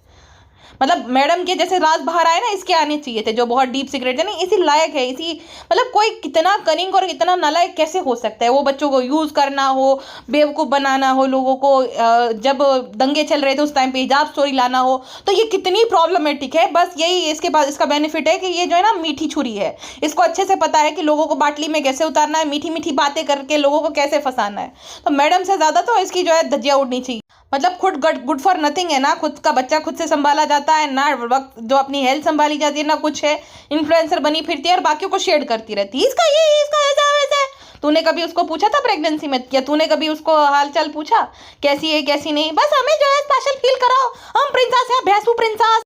मतलब मैडम के जैसे राज बाहर आए ना, इसके आने चाहिए थे, जो बहुत डीप सीक्रेट है ना, इसी लायक है, इसी मतलब कोई कितना कनिंग और कितना नालायक कैसे हो सकता है। वो बच्चों को यूज़ करना हो, बेवकूफ़ बनाना हो लोगों को, जब दंगे चल रहे थे उस टाइम पे हिजाब स्टोरी लाना हो, तो ये कितनी प्रॉब्लमेटिक है। बस यही इसके पास इसका बेनिफिट है कि ये जो है ना मीठी छुरी है, इसको अच्छे से पता है कि लोगों को बाटली में कैसे उतारना है, मीठी मीठी बातें करके लोगों को कैसे फंसाना है। तो मैडम से ज़्यादा तो इसकी जो है धज्जियाँ उड़नी चाहिए। मतलब खुद गुड फॉर नथिंग है ना, खुद का बच्चा खुद से संभाला जाता है ना, वक्त जो अपनी हेल्थ संभाली जाती है ना कुछ है, इन्फ्लुएंसर बनी फिरती है और बाकियों को शेयर करती रहती है, इसका ये, इसका ऐसा वैसा है। तूने कभी उसको पूछा था प्रेगनेंसी में, या तूने कभी उसको हालचाल पूछा कैसी है कैसी नहीं? बस हमें जो है स्पेशल फील कराओ, हम प्रिंसेस है, भैंसू प्रिंसेस।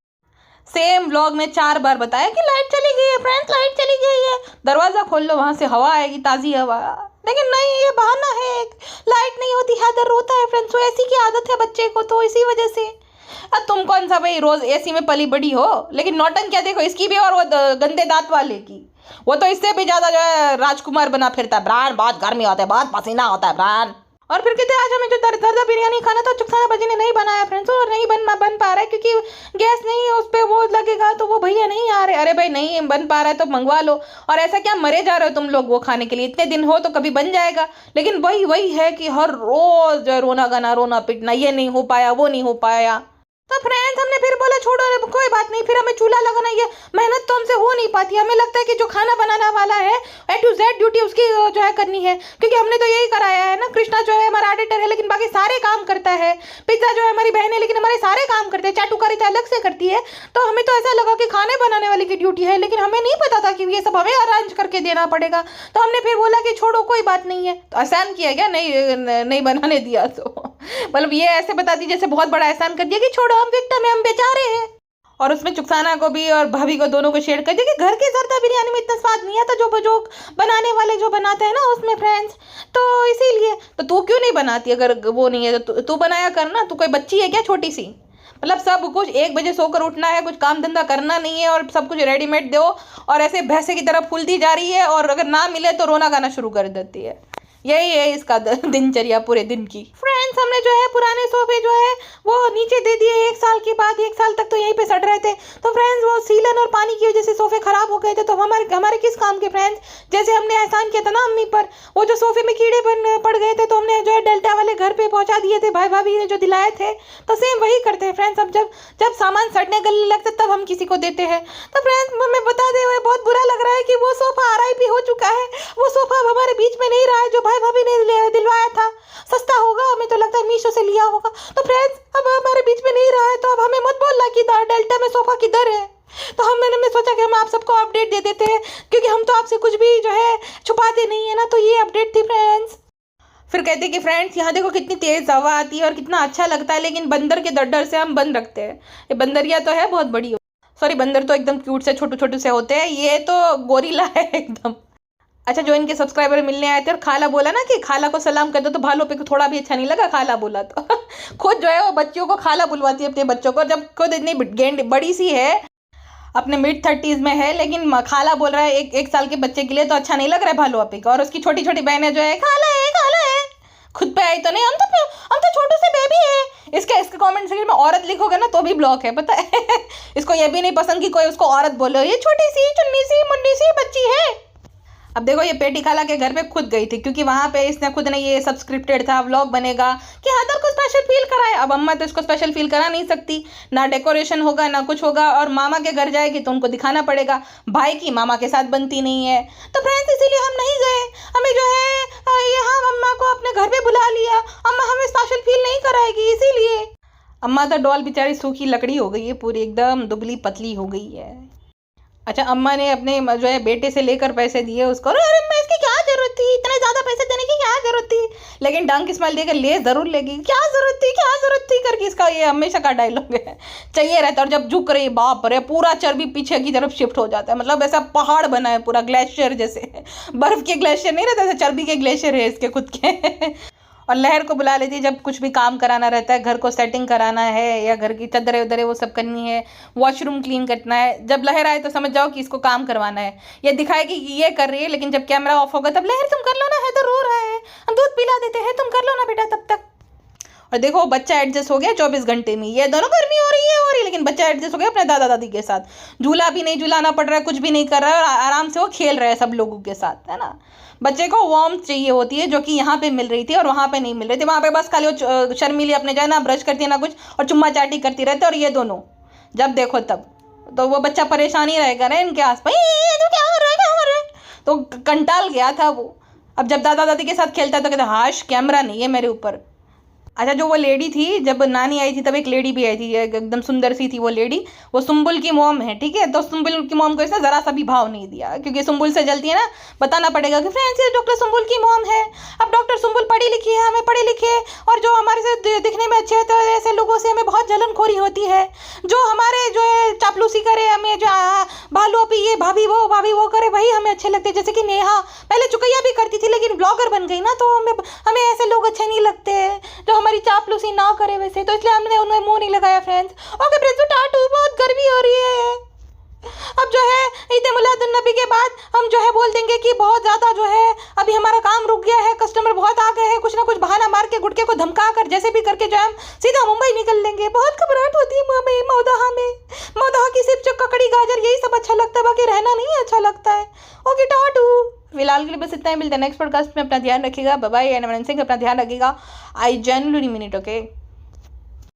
सेम व्लॉग में 4 बार बताया कि लाइट चली गई है फ्रेंड्स, लाइट चली गई है, दरवाज़ा खोल लो, वहाँ से हवा आएगी, ताज़ी हवा। लेकिन नहीं, ये बहाना है, लाइट नहीं होती है, दर रोता है फ्रेंड्स, वो ऐसी की आदत है बच्चे को, तो इसी वजह से। तुम कौन सा भाई रोज एसी में पली बड़ी हो, लेकिन नौटंक क्या देखो इसकी भी, और वो गंदे दांत वाले की, वो तो इससे भी ज्यादा जो है राजकुमार बना फिरता है, ब्रांड बहुत गर्मी होता है, बहुत पसीना होता है ब्रांड। और फिर कहते आज हमें जो दरदरा बिरयानी खाना था, चुकसाना बाजी ने नहीं बनाया फ्रेंड्स, और नहीं बन पा रहा है क्योंकि गैस नहीं है, उस पर वो लगेगा, तो वो भैया नहीं आ रहे। अरे भाई नहीं बन पा रहा है तो मंगवा लो, और ऐसा क्या मरे जा रहे हो तुम लोग वो खाने के लिए, इतने दिन हो तो कभी बन जाएगा। लेकिन वही है कि हर रोज रोना गाना, रोना पिटना, ये नहीं हो पाया, वो नहीं हो पाया। तो फ्रेंड्स हमने फिर बोला छोड़ो, कोई बात नहीं, फिर हमें चूल्हा लगाना, ये मेहनत तो हमसे हो नहीं पाती, हमें लगता है कि जो खाना बनाना वाला है A to Z ड्यूटी उसकी जो है करनी है, क्योंकि हमने तो यही कराया है ना। कृष्णा जो है हमारा एडिटर है, लेकिन बाकी सारे काम करता है। पिज्जा जो है हमारी बहन है, लेकिन हमारे सारे काम करते हैं। चाटुकारिता अलग से करती है। तो हमें तो ऐसा लगा कि खाने बनाने वाली की ड्यूटी है, लेकिन हमें नहीं पता था कि ये सब हमें अरेंज करके देना पड़ेगा। तो हमने फिर बोला कि छोड़ो कोई बात नहीं है। तो एहसान किया क्या, नहीं बनाने दिया तो मतलब ये ऐसे बता दी जैसे बहुत बड़ा एहसान कर दिया कि छोड़ो हम विक्टिम है, हम बेचारे हैं। और उसमें चुकसाना को भी और भाभी को दोनों को शेयर कर दिया कि घर के जरदा बिरयानी में इतना स्वाद नहीं आता जो बनाने वाले जो बनाते हैं ना उसमें फ्रेंड्स। तो इसीलिए तो तू क्यों नहीं बनाती, अगर वो नहीं है तो तू बनाया करना। तू कोई बच्ची है क्या छोटी सी? मतलब सब कुछ 1 बजे सोकर उठना है, कुछ काम धंधा करना नहीं है, और सब कुछ रेडीमेड दो, और ऐसे भैंसे की तरह फूलती जा रही है, और अगर ना मिले तो रोना गाना शुरू कर देती है। यही है इसका दिनचर्या पूरे दिन की। फ्रेंड्स हमने जो है पुराने सोफे जो है वो नीचे दे दिए 1 साल के बाद। 1 साल तक तो यहीं पे सड़ रहे थे। तो फ्रेंड्स वो सीलन और पानी की वजह से सोफे खराब हो गए थे। तो हमारे किस काम के फ्रेंड्स? जैसे हमने एहसान किया था ना अम्मी पर, वो जो सोफे में कीड़े पड़ गए थे, तो हमने जो है डेल्टा वाले घर पे पहुंचा दिए थे, भाई भाभी ने जो दिलाए थे। तो सेम वही करते हैं फ्रेंड्स। अब जब सामान सड़ने गलने लगते तब हम किसी को देते हैं। तो फ्रेंड्स हमें बता दे हुए बहुत बुरा लग रहा है कि वो सोफा RIP हो चुका है। वो सोफा अब हमारे बीच में नहीं रहा है जो भाई भाभी ने दिलवाया था, सस्ता होगा, हमें तो लगता है मीशो से लिया होगा। तो फ्रेंड्स अब हमारे बीच में नहीं रहा है, तो अब हमें मत बोलना कि डेल्टा में सोफा किधर है। तो मैंने सोचा कि हम आप सबको अपडेट दे देते हैं, क्योंकि हम तो आपसे कुछ भी जो है छुपाते नहीं है ना। तो ये अपडेट थी फ्रेंड्स। फिर कहते कि फ्रेंड्स यहाँ देखो कितनी तेज हवा आती है और कितना अच्छा लगता है, लेकिन बंदर के डर से हम बंद रखते हैं। ये बंदरिया तो है बहुत बड़ी, सॉरी बंदर तो एकदम क्यूट से छोटे छोटे से होते हैं, ये तो गोरिल्ला है एकदम। अच्छा, जो इनके सब्सक्राइबर मिलने आए थे और खाला बोला ना कि खाला को सलाम कर दो, तो भालू पे को थोड़ा भी अच्छा नहीं लगा खाला बोला तो खुद जो है वो बच्चियों को खाला बुलवाती है अपने बच्चों को, जब खुद इतनी गेंड बड़ी सी है, अपने मिड-30s में है, लेकिन खाला बोल रहा है एक साल के बच्चे के लिए, तो अच्छा नहीं लग रहा है भालू आपी को। और उसकी छोटी छोटी बहनें जो है खाला है, खुद पे आई तो नहीं, हम तो छोटू से बेबी है। इसके कमेंट सेक्शन में औरत लिखोगे ना तो भी ब्लॉक है, पता है इसको ये भी नहीं पसंद कि कोई उसको औरत बोले, ये छोटी सी चुन्नी सी मुन्नी सी बच्ची है। अब देखो ये पेटी खाला के घर पे खुद गई थी, क्योंकि वहां पे इसने खुद ने ये सब स्क्रिप्टेड था, व्लॉग बनेगा कि हैदर को स्पेशल फील कराए। अब अम्मा तो इसको स्पेशल फील करा नहीं सकती, ना डेकोरेशन होगा ना कुछ होगा, और मामा के घर जाएगी तो उनको दिखाना पड़ेगा, भाई की मामा के साथ बनती नहीं है। तो फ्रेंड्स इसीलिए हम नहीं गए, हमें जो है यहाँ अम्मा को अपने घर पे बुला लिया, अम्मा हमें स्पेशल फील नहीं कराएगी इसीलिए। अम्मा तो डॉल बेचारी सूखी लकड़ी हो गई है, पूरी एकदम दुबली पतली हो गई है। अच्छा, अम्मा ने अपने जो है बेटे से लेकर पैसे दिए उसको, अरे मैं इसकी क्या जरूरत थी, इतने ज़्यादा पैसे देने की क्या जरूरत थी, लेकिन डंक स्माइल देकर ले ज़रूर लेगी, क्या जरूरत थी करके, इसका ये हमेशा का डायलॉग है, चाहिए रहता है। और जब झुक रही, बाप रे, पूरा चर्बी पीछे की तरफ शिफ्ट हो जाता है, मतलब ऐसा पहाड़ बना है पूरा, ग्लेशियर जैसे, बर्फ के ग्लेशियर नहीं रहता, ऐसे चर्बी के ग्लेशियर है इसके खुद के और लहर को बुला लेती है जब कुछ भी काम कराना रहता है, घर को सेटिंग कराना है या घर की चद्दरें उदरें वो सब करनी है, वॉशरूम क्लीन करना है। जब लहर आए तो समझ जाओ कि इसको काम करवाना है, ये दिखाएगी कि ये कर रही है, लेकिन जब कैमरा ऑफ होगा तब लहर तुम कर लो ना, है तो रो रहा है, हम दूध पिला देते हैं, तुम कर लो ना बेटा तब तक। और देखो बच्चा एडजस्ट हो गया 24 घंटे में, ये दोनों गर्मी हो रही है, लेकिन बच्चा एडजस्ट हो गया अपने दादा दादी के साथ, झूला भी नहीं झूलाना पड़ रहा है, कुछ भी नहीं कर रहा है, और आराम से वो खेल रहा है सब लोगों के साथ, है ना। बच्चे को वार्म चाहिए होती है, जो कि यहाँ पे मिल रही थी और वहाँ पे नहीं मिल रही थी। वहाँ पे बस खाली वो शर्मीली अपने जाए ना ब्रश करती है ना कुछ, और चुम्मा चाटी करती रहती है, और ये दोनों जब देखो तब, तो वो बच्चा परेशान ही रहेगा ना इनके आसपास, क्या हो रहा है, तो कंटाल गया था वो। अब जब दादा दादी के साथ खेलता है तो कहता हाश कैमरा नहीं है मेरे ऊपर। अच्छा, जो वो लेडी थी, जब नानी आई थी तब एक लेडी भी आई थी, एकदम सुंदर सी थी वो लेडी, वो सुम्बुल की मॉम है, ठीक है। तो सुम्बुल की मॉम को इसने ज़रा सा भी भाव नहीं दिया, क्योंकि सुम्बुल से जलती है ना, बताना पड़ेगा कि फ्रेंड्स ये डॉक्टर सुम्बुल की मॉम है। अब डॉक्टर सुम्बुल पढ़ी लिखी है, हमें पढ़े लिखे और जो हमारे से दिखने में अच्छे हैं, तो ऐसे लोगों से हमें बहुत जलनखोरी होती है, जो हमारे जो है चापलूसी करे, हमें जो भालू अपी ये भाभी वो करे, वही हमें अच्छे लगते हैं। जैसे कि नेहा पहले चुकैया भी करती थी, लेकिन ब्लॉगर बन गई ना, तो हमें ऐसे लोग अच्छे नहीं लगते जो हमारी चापलूसी ना करे वैसे, तो इसलिए हमने उन्हें मुंह नहीं लगाया फ्रेंड्स। ओके फ्रेंड्स, टाटू, बहुत गर्मी हो रही है। अब जो है ईद मिलादुन नबी के बाद हम जो है बोल देंगे कि बहुत ज़्यादा जो है अभी हमारा काम रुक गया है, कस्टमर बहुत आ गए हैं, कुछ ना कुछ बहाना मार के गुटके को धमका कर जैसे भी करके जो हम सीधा मुंबई निकल लेंगे। बहुत घबराहट होती है मुंबई मौदहा की सिर्फ जो ककड़ी गाजर यही सब अच्छा लगता है, बाकी रहना नहीं अच्छा लगता है। ओके टाटू, फिलहाल के लिए बस इतना ही, मिलता है नेक्स्ट पॉडकास्ट में। अपना ध्यान रखिएगा, बाय बाय एंड अपना ध्यान रखिएगा। I genuinely mean it, okay.